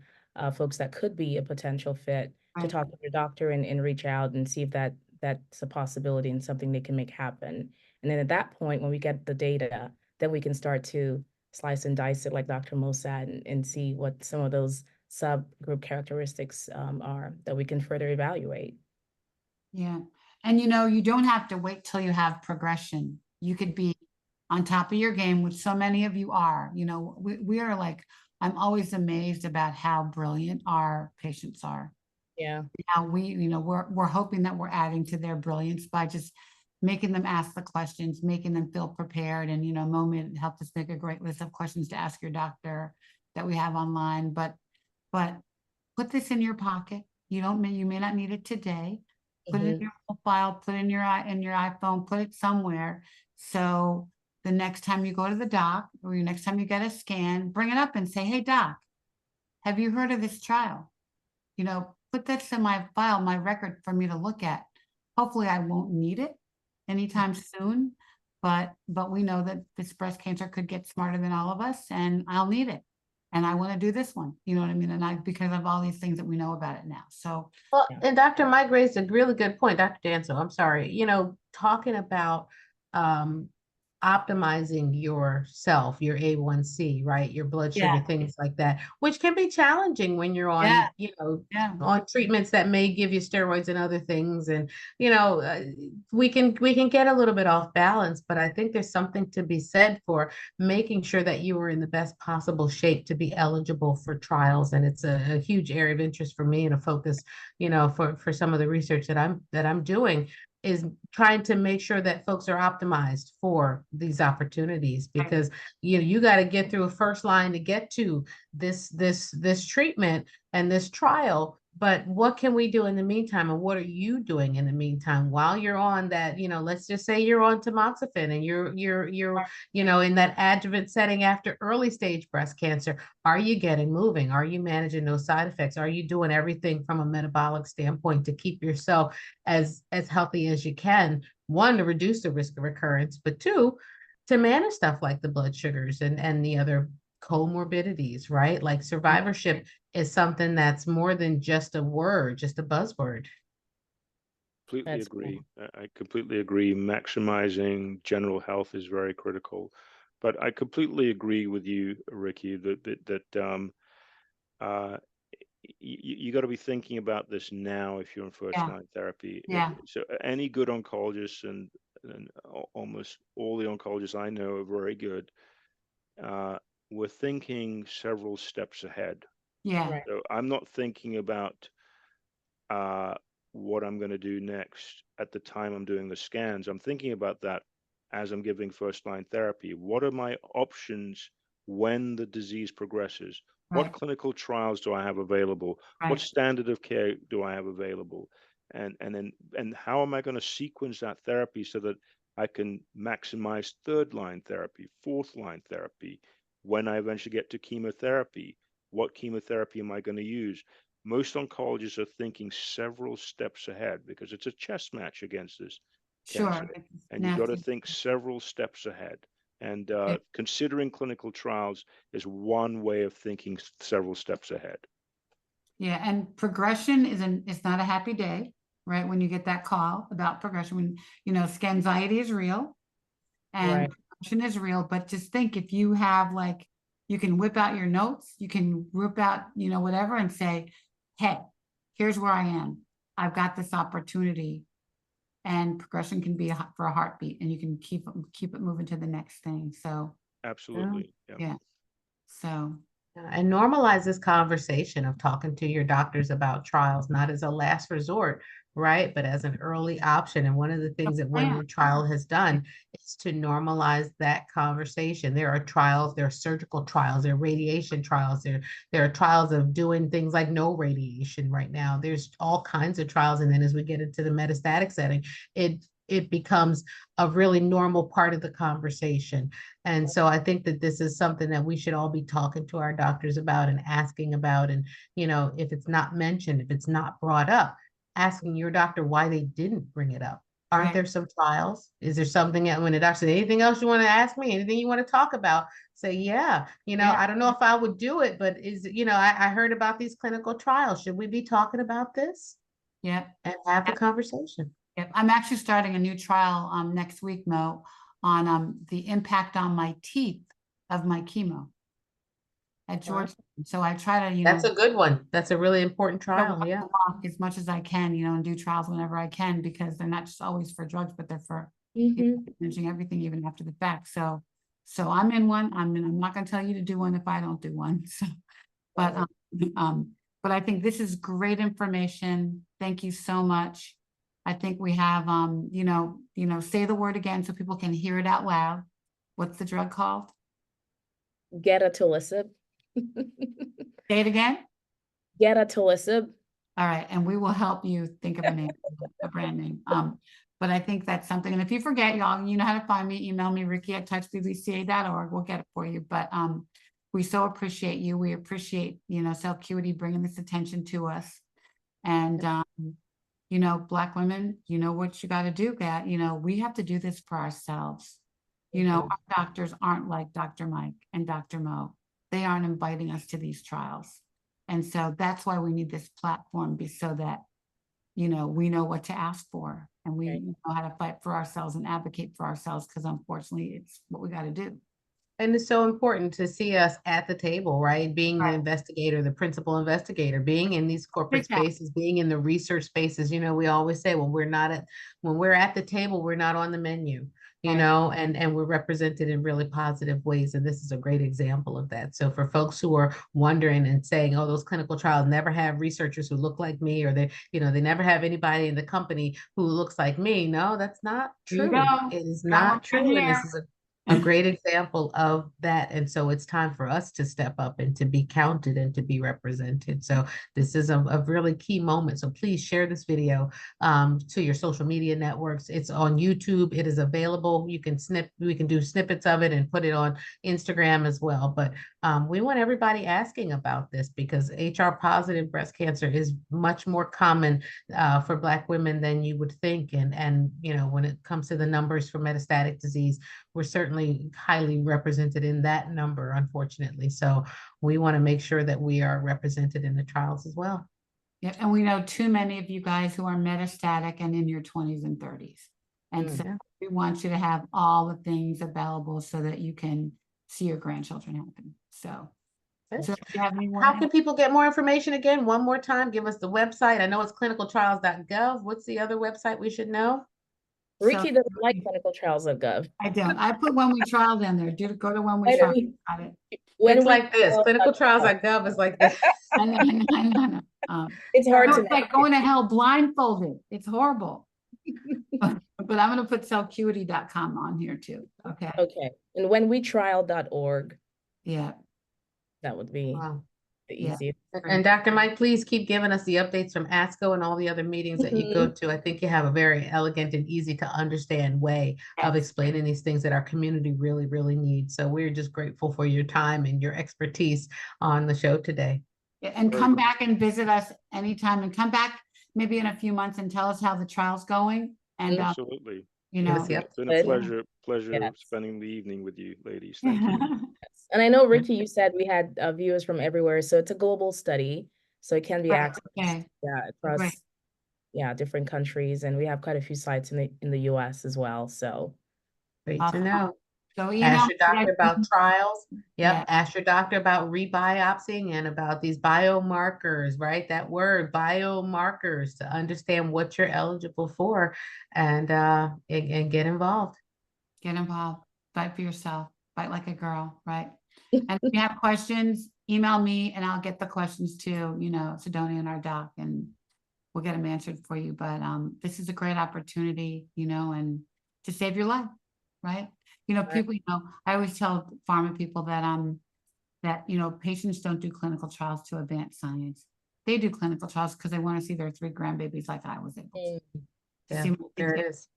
folks that could be a potential fit to talk to their doctor and reach out and see if that's a possibility and something they can make happen. And then at that point, when we get the data, then we can start to slice and dice it, like Dr. Mo said, and see what some of those subgroup characteristics are that we can further evaluate. Yeah. And you don't have to wait till you have progression. You could be on top of your game, which so many of you are. We are like, I'm always amazed about how brilliant our patients are. Yeah. How we're hoping that we're adding to their brilliance by just making them ask the questions, making them feel prepared. And Moment helped us make a great list of questions to ask your doctor that we have online. But put this in your pocket. You may not need it today. Put it in your file, put it in your iPhone, put it somewhere. So the next time you go to the doc, or next time you get a scan, bring it up and say, hey doc, have you heard of this trial? Put this in my file, my record for me to look at. Hopefully I won't need it anytime soon, but we know that this breast cancer could get smarter than all of us, and I'll need it. And I want to do this one, you know what I mean? And because of all these things that we know about it now. So, well, and Dr. Mike raised a really good point, Dr. Danso, I'm sorry, talking about optimizing yourself, your A1C, right? Your blood sugar, things like that, which can be challenging when you're on, on treatments that may give you steroids and other things. And, we can get a little bit off balance, but I think there's something to be said for making sure that you are in the best possible shape to be eligible for trials. And it's a huge area of interest for me and a focus, for some of the research that I'm doing, is trying to make sure that folks are optimized for these opportunities, because you got to get through a first line to get to this treatment and this trial. But what can we do in the meantime, and what are you doing in the meantime while you're on that? Let's just say you're on tamoxifen and you're in that adjuvant setting after early stage breast cancer. Are you getting moving? Are you managing those side effects? Are you doing everything from a metabolic standpoint to keep yourself as healthy as you can? One, to reduce the risk of recurrence, but two, to manage stuff like the blood sugars and the other comorbidities, right? Like survivorship is something that's more than just a word, just a buzzword. Completely agree. I completely agree. Maximizing general health is very critical. But I completely agree with you, Ricky, that you got to be thinking about this now if you're in first line therapy. Yeah. So any good oncologist and almost all the oncologists I know are very good. We're thinking several steps ahead. Yeah. Right. So I'm not thinking about what I'm going to do next at the time I'm doing the scans. I'm thinking about that as I'm giving first line therapy. What are my options when the disease progresses? Right. What clinical trials do I have available? Right. What standard of care do I have available? And how am I going to sequence that therapy so that I can maximize third line therapy, fourth line therapy? When I eventually get to chemotherapy, what chemotherapy am I going to use? Most oncologists are thinking several steps ahead because it's a chess match against this cancer. And you've got to think several steps ahead. And considering clinical trials is one way of thinking several steps ahead. Yeah, and progression is not a happy day, right? When you get that call about progression, when anxiety is real and progression is real. But just think, if you have you can whip out your notes, you can whip out whatever and say, hey, here's where I am. I've got this opportunity, and progression can be for a heartbeat, and you can keep it moving to the next thing. So absolutely, yeah. So. And normalize this conversation of talking to your doctors about trials, not as a last resort, right? But as an early option. And one of the things that One New Trial has done is to normalize that conversation. There are trials, there are surgical trials, there are radiation trials, there are trials of doing things like no radiation right now. There's all kinds of trials. And then as we get into the metastatic setting, it becomes a really normal part of the conversation. And so I think that this is something that we should all be talking to our doctors about and asking about. And, if it's not mentioned, if it's not brought up, asking your doctor why they didn't bring it up. Aren't there some trials? Is there something when the doctor said, anything else you want to ask me? Anything you want to talk about? Say, I don't know if I would do it, but I heard about these clinical trials. Should we be talking about this? Yeah. And have the conversation. Yep. I'm actually starting a new trial next week, Mo, on the impact on my teeth of my chemo at Wow. Georgetown. So I try to, That's a good one. That's a really important try to trial. walk Yeah. the walk as much as I can, and do trials whenever I can, because they're not just always for drugs, but they're for managing everything even after the fact. So I'm in one. I'm not going to tell you to do one if I don't do one. So, but but I think this is great information. Thank you so much. I think we have say the word again so people can hear it out loud. What's the drug called? Gedatolisib. Say it again. Gedatolisib. All right, and we will help you think of a name, a brand name. But I think that's something. And if you forget, y'all, you know how to find me. Email me, Ricky@touchbbca.org. We'll get it for you. But we so appreciate you. We appreciate, Celcuity bringing this attention to us. And Black women, what you got to do, Gat. We have to do this for ourselves. Our doctors aren't like Dr. Mike and Dr. Mo. They aren't inviting us to these trials. And so that's why we need this platform, so that, we know what to ask for, and we know how to fight for ourselves and advocate for ourselves, because unfortunately it's what we got to do. And it's so important to see us at the table, right? Being the investigator, the principal investigator, being in these corporate spaces, being in the research spaces. We always say when we're at the table, we're not on the menu, and we're represented in really positive ways. And this is a great example of that. So for folks who are wondering and saying, oh, those clinical trials never have researchers who look like me, or they never have anybody in the company who looks like me. No, that's not true. It is not true. And this is a great example of that. And so it's time for us to step up and to be counted and to be represented. So this is a really key moment. So please share this video to your social media networks. It's on YouTube. It is available. We can do snippets of it and put it on Instagram as well. But we want everybody asking about this, because HR positive breast cancer is much more common for Black women than you would think. And when it comes to the numbers for metastatic disease, we're certainly highly represented in that number, unfortunately. So we want to make sure that we are represented in the trials as well. Yeah, and we know too many of you guys who are metastatic and in your 20s and 30s. And so we want you to have all the things available so that you can see your grandchildren happen. So if you have anyone, how can people get more information? Again, one more time, give us the website. I know it's clinicaltrials.gov. What's the other website we should know? Ricky doesn't like clinicaltrials.gov. I don't. I put when we trialed in there. Go to when we trialed. Got it. It's like this. Clinicaltrials.gov is like this. I know. It's hard to it's like going to hell blindfolded. It's horrible. But I'm going to put celcuity.com on here too. Okay. Okay. And when we trial.org. Yeah. That would be the easiest. And Dr. Mike, please keep giving us the updates from ASCO and all the other meetings that you go to. I think you have a very elegant and easy to understand way of explaining these things that our community really, really needs. So we're just grateful for your time and your expertise on the show today. Yeah, and come back and visit us anytime, and come back maybe in a few months and tell us how the trial's going. And absolutely. It's been a pleasure spending the evening with you ladies. Thank you. And I know, Ricky, you said we had viewers from everywhere, so it's a global study, so it can be accessed across different countries, and we have quite a few sites in the US as well. So great to know. So ask your doctor about trials. Ask your doctor about rebiopsying and about these biomarkers, right? That word, biomarkers, to understand what you're eligible for, and get involved. Get involved. Fight for yourself. Fight like a girl, right? And if you have questions, email me and I'll get the questions to, Sidonia and our doc, and we'll get them answered for you. But this is a great opportunity, and to save your life, right? People, I always tell pharma people that patients don't do clinical trials to advance science. They do clinical trials because they want to see their 3 grandbabies like I was able to. There it is.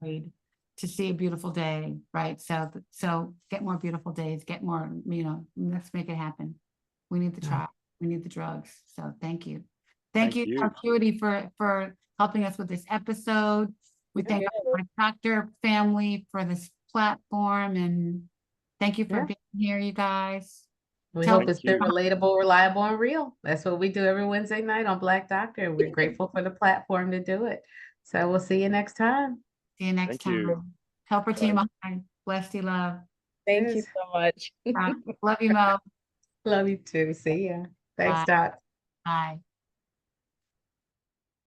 To see a beautiful day, right? So get more beautiful days, get more, let's make it happen. We need the trial, we need the drugs. So thank you. Thank you, Celcuity, for helping us with this episode. We thank our doctor family for this platform, and thank you for being here, you guys. We hope it's been relatable, reliable, and real. That's what we do every Wednesday night on Black Doctor, and we're grateful for the platform to do it. So we'll see you next time. See you next time. Help our team. Bless you, love. Thank you Yes. so much. Love you, Mo. Love you too. See ya. Thanks, Bye. Doc. Bye.